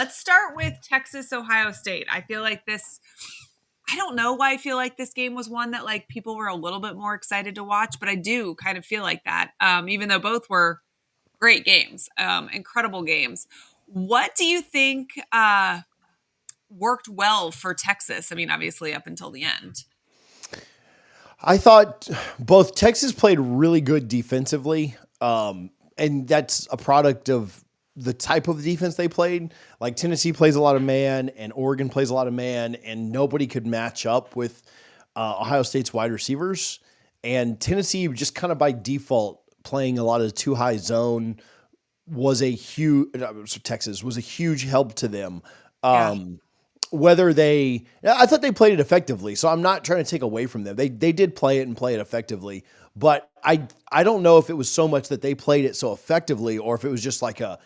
Let's start with Texas, Ohio State. I don't know why I feel like this game was one that like people were a little bit more excited to watch, but I do kind of feel like that. Even though both were great games, incredible games. What do you think worked well for Texas? I mean, obviously up until the end. I thought both Texas played really good defensively, and that's a product of the type of defense they played. Like Tennessee plays a lot of man, and Oregon plays a lot of man, and nobody could match up with Ohio State's wide receivers. And Tennessee just kind of by default playing a lot of too high zone was a huge Texas was a huge help to them. Yeah. Whether they I thought they played it effectively, so I'm not trying to take away from them. They did play it and play it effectively, but I don't know if it was so much that they played it so effectively or if it was just like a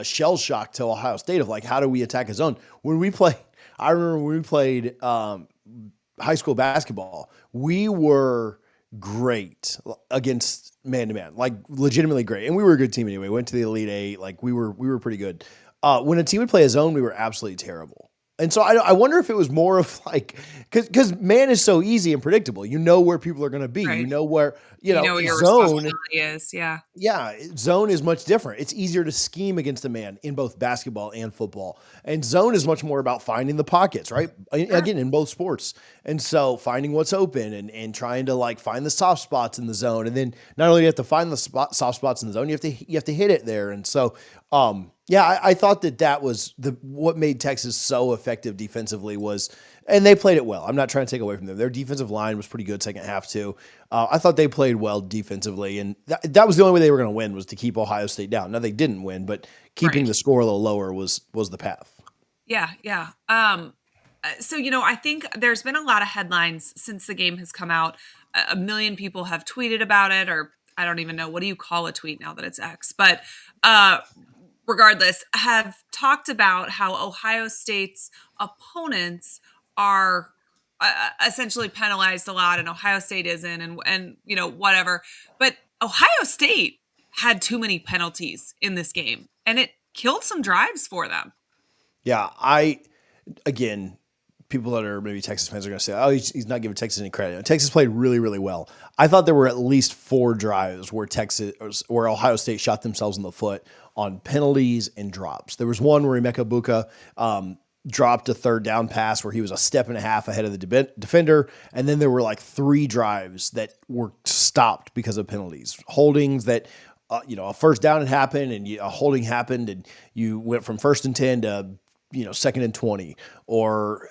shell shock to Ohio State of like how do we attack a zone. When we play I remember when we played high school basketball, we were great against man to man, like legitimately great. And we were a good team anyway. Went to the Elite Eight. Like we were pretty good. When a team would play a zone, we were absolutely terrible. And so I wonder if it was more of like, because man is so easy and predictable. You know where people are going to be. You Right. know where, You know what your zone responsibility is. Yeah. yeah, zone is much different. It's easier to scheme against a man in both basketball and football. And zone is much more about finding the pockets, right? Sure. Again, in both sports. And so finding what's open and trying to like find the soft spots in the zone. And then not only do you have to find the soft spots in the zone, you have to hit it there. And so yeah, I thought that was what made Texas so effective defensively was, and they played it well. I'm not trying to take away from them. Their defensive line was pretty good second half too. I thought they played well defensively, and that was the only way they were going to win was to keep Ohio State down. Now they didn't win, but keeping Right. the score a little lower was the path. Yeah. Yeah. So, I think there's been a lot of headlines since the game has come out. A million people have tweeted about it, or I don't even know. What do you call a tweet now that it's X? But uh, regardless, have talked about how Ohio State's opponents are essentially penalized a lot, and Ohio State isn't, and whatever. But Ohio State had too many penalties in this game, and it killed some drives for them. Yeah, again, people that are maybe Texas fans are going to say, "Oh, he's not giving Texas any credit." Texas played really, really well. I thought there were at least 4 drives where Ohio State shot themselves in the foot on penalties and drops. There was one where Emeka Buka dropped a third down pass where he was a step and a half ahead of the defender, and then there were like 3 drives that were stopped because of penalties, holdings that. A first down had happened and a holding happened, and you went from 1st and 10 to second and 20 or,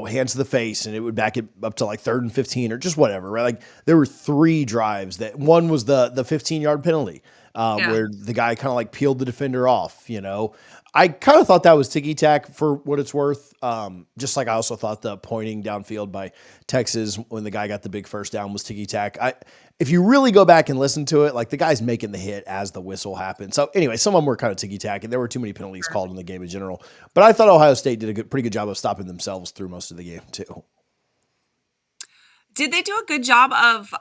hands to the face and it would back it up to like 3rd and 15 or just whatever, right? Like there were 3 drives that one was the 15-yard penalty Yeah. where the guy kind of like peeled the defender off. I kind of thought that was ticky tack for what it's worth. Just like I also thought the pointing downfield by Texas when the guy got the big first down was ticky tack. If you really go back and listen to it, like the guy's making the hit as the whistle happened. So anyway, some of them were kind of ticky tack, and there were too many penalties called in the game in general. But I thought Ohio State did pretty good job of stopping themselves through most of the game too. Did they do a good job of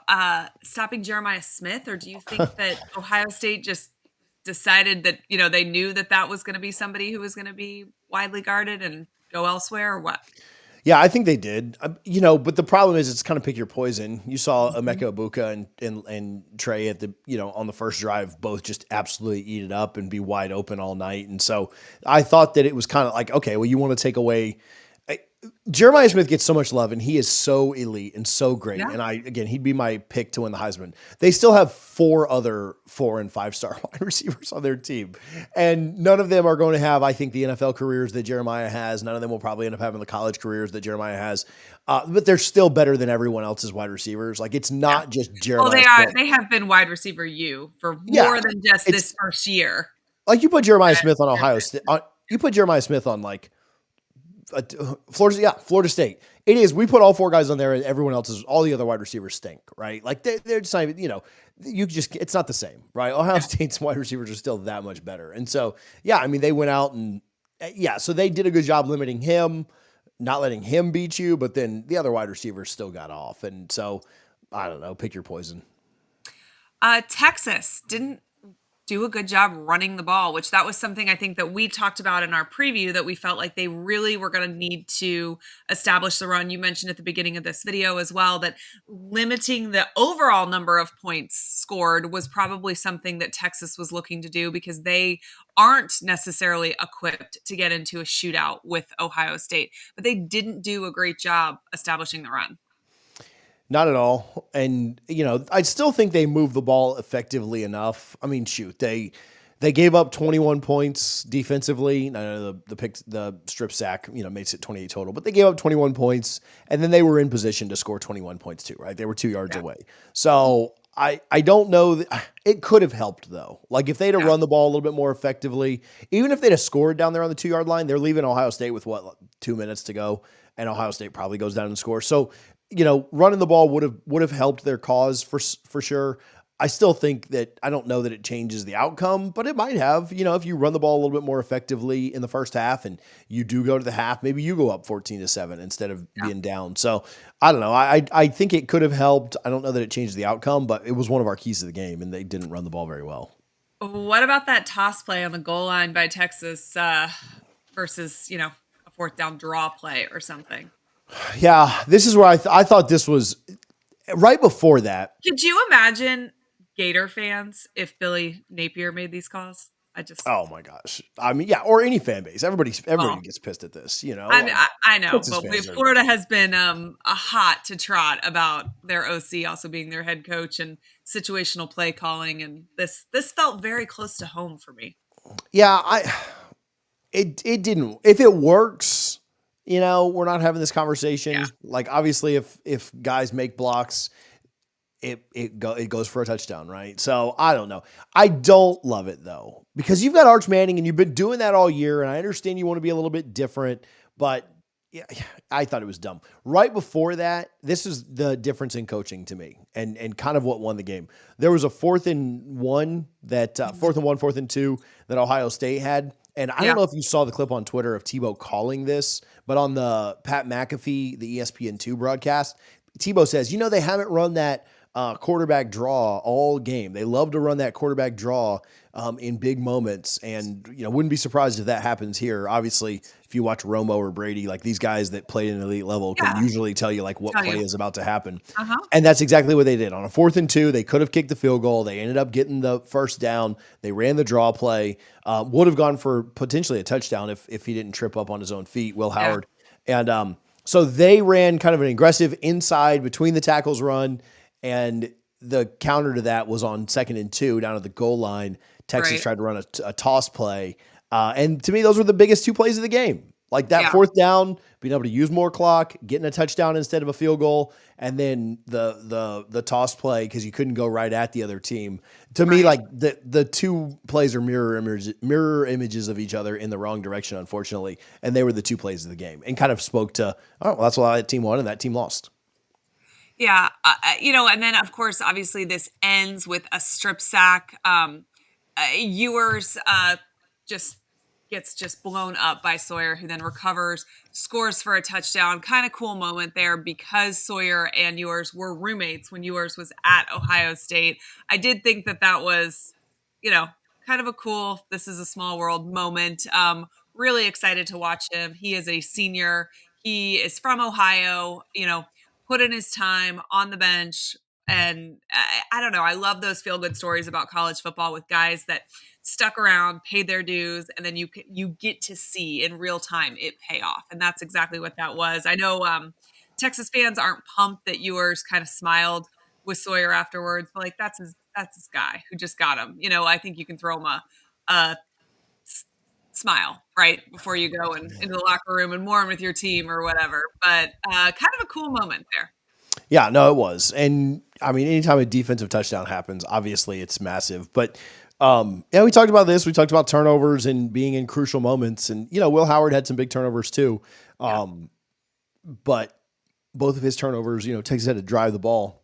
stopping Jeremiah Smith, or do you think that Ohio State just decided that they knew that that was going to be somebody who was going to be widely guarded and go elsewhere, or what? Yeah, I think they did. But the problem is it's kind of pick your poison. You saw Mhm. Emeka Ibuka and Trey at the on the first drive both just absolutely eat it up and be wide open all night. And so I thought that it was kind of like, okay, well, you want to take away. Jeremiah Smith gets so much love, and he is so elite and so great. Yeah. And he'd be my pick to win the Heisman. They still have 4 other 4 and 5-star wide receivers on their team, and none of them are going to have, I think, the NFL careers that Jeremiah has. None of them will probably end up having the college careers that Jeremiah has. But they're still better than everyone else's wide receivers. Like it's Yeah. not just Well, Jeremiah they are. Smith. They have been wide receiver you for Yeah, more than just it's this first year. like you put Jeremiah That Smith on they're Ohio good. State. You put Jeremiah Smith on like Florida, yeah, Florida State. It is. We put all 4 guys on there, and everyone else is all the other wide receivers stink, right? Like they're just not even. It's not the same, right? Ohio Yeah. State's wide receivers are still that much better, and so yeah, I mean they went out and yeah, so they did a good job limiting him, not letting him beat you, but then the other wide receivers still got off, and so I don't know, pick your poison. Texas didn't. do a good job running the ball, which that was something I think that we talked about in our preview that we felt like they really were going to need to establish the run. You mentioned at the beginning of this video as well that limiting the overall number of points scored was probably something that Texas was looking to do because they aren't necessarily equipped to get into a shootout with Ohio State, but they didn't do a great job establishing the run. Not at all. And I still think they moved the ball effectively enough. I mean, shoot, they gave up 21 points defensively. No, the strip sack, makes it 28 total, but they gave up 21 points, and then they were in position to score 21 points too, right? They were 2 yards Yeah. away. So I don't know. It could have helped though. Like if they'd have Yeah. run the ball a little bit more effectively, even if they'd have scored down there on the 2 yard line, they're leaving Ohio State with 2 minutes to go, and Ohio State probably goes down and scores. So running the ball would have helped their cause for sure. I still think that I don't know that it changes the outcome, but it might have. If you run the ball a little bit more effectively in the first half and you do go to the half, maybe you go up 14-7 instead of Yeah. being down. So I don't know. I think it could have helped. I don't know that it changed the outcome, but it was one of our keys to the game, and they didn't run the ball very well. What about that toss play on the goal line by Texas versus, a fourth down draw play or something? Yeah, this is where I thought this was right before that. Could you imagine Gator fans if Billy Napier made these calls? Oh my gosh. I mean, yeah, or any fan base. Everybody Well, gets pissed at this, I mean, I know, Texas but fans are. Florida has been a hot to trot about their OC also being their head coach and situational play calling, and this felt very close to home for me. Yeah, it didn't. If it works, we're not having this Yeah, conversation. Like obviously if guys make blocks, it goes for a touchdown, right? So I don't know. I don't love it though, because you've got Arch Manning and you've been doing that all year, and I understand you want to be a little bit different, but yeah, I thought it was dumb. Right before that, this is the difference in coaching to me, and kind of what won the game. There was a 4th and 1 that 4th and 1, 4th and 2 that Ohio State had, and I don't yeah, know if you saw the clip on Twitter of Tebow calling this, but on the Pat McAfee, the ESPN2 broadcast, Tebow says, they haven't run that quarterback draw all game. They love to run that quarterback draw in big moments, and wouldn't be surprised if that happens here. Obviously, if you watch Romo or Brady, like these guys that played at an elite level can yeah. usually tell you like what Tell play you, is about to happen, uh-huh. and that's exactly what they did on a 4th and 2. They could have kicked the field goal. They ended up getting the first down. They ran the draw play. Would have gone for potentially a touchdown if he didn't trip up on his own feet, Will Yeah, Howard, and so they ran kind of an aggressive inside between the tackles run. And the counter to that was on 2nd and 2 down at the goal line. Texas right. tried to run a toss play. And to me, those were the biggest 2 plays of the game. Like that Yeah, 4th down, being able to use more clock, getting a touchdown instead of a field goal, and then the toss play because you couldn't go right at the other team. To me, right. like the 2 plays are mirror images of each other in the wrong direction, unfortunately. And they were the 2 plays of the game, and kind of spoke to, oh, well, that's why that team won and that team lost. Yeah, and then of course, obviously, this ends with a strip sack. Ewers just gets just blown up by Sawyer, who then recovers, scores for a touchdown. Kind of cool moment there because Sawyer and Ewers were roommates when Ewers was at Ohio State. I did think that that was, you know, kind of a cool, this is a small world moment. Really excited to watch him. He is a senior. He is from Ohio, put in his time on the bench. And I don't know. I love those feel good stories about college football with guys that stuck around, paid their dues, and then you get to see in real time it pay off. And that's exactly what that was. I know Texas fans aren't pumped that Ewers kind of smiled with Sawyer afterwards, but like that's his guy who just got him. I think you can throw him a smile right before you go into the locker room and mourn with your team or whatever. But kind of a cool moment there. Yeah, no, it was. And I mean, anytime a defensive touchdown happens, obviously it's massive. But yeah, we talked about this. We talked about turnovers and being in crucial moments. And, Will Howard had some big turnovers too. Yeah, But both of his turnovers, Texas had to drive the ball.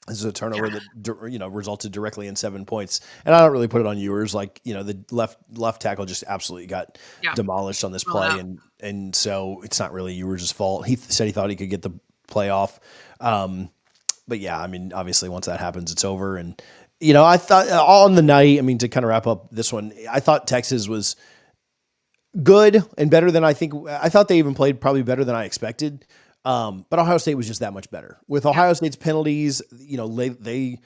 This is a turnover yeah, that, resulted directly in 7 points. And I don't really put it on Ewers. Like, the left tackle just absolutely got yeah. demolished on this Blown play. up. And so it's not really Ewers' fault. He said he thought he could get the play off. But yeah, I mean, obviously once that happens, it's over. And I thought on the night, I mean, to kind of wrap up this one, I thought Texas was good and better than I thought they even played probably better than I expected. But Ohio State was just that much better. With Yeah. Ohio State's penalties, they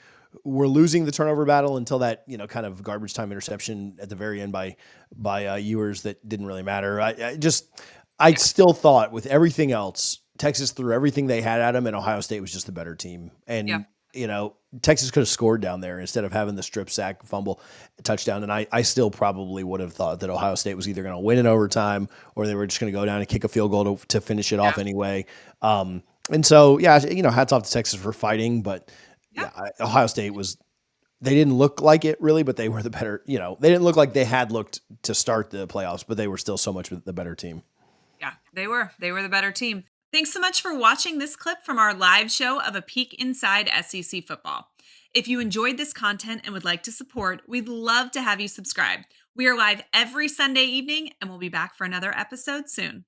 were losing the turnover battle until that, kind of garbage time interception at the very end by Ewers that didn't really matter. I Yeah. still thought with everything else, Texas threw everything they had at them, and Ohio State was just the better team. Yeah. And Texas could have scored down there instead of having the strip sack fumble touchdown. And I still probably would have thought that Ohio State was either going to win in overtime or they were just going to go down and kick a field goal to finish it off Yeah. anyway. And so, yeah, hats off to Texas for fighting. But Yeah. yeah, Ohio State they didn't look like it really, but they were the better, they didn't look like they had looked to start the playoffs, but they were still so much the better team. Yeah, they were. They were the better team. Thanks so much for watching this clip from our live show of a peek inside SEC football. If you enjoyed this content and would like to support, we'd love to have you subscribe. We are live every Sunday evening, and we'll be back for another episode soon.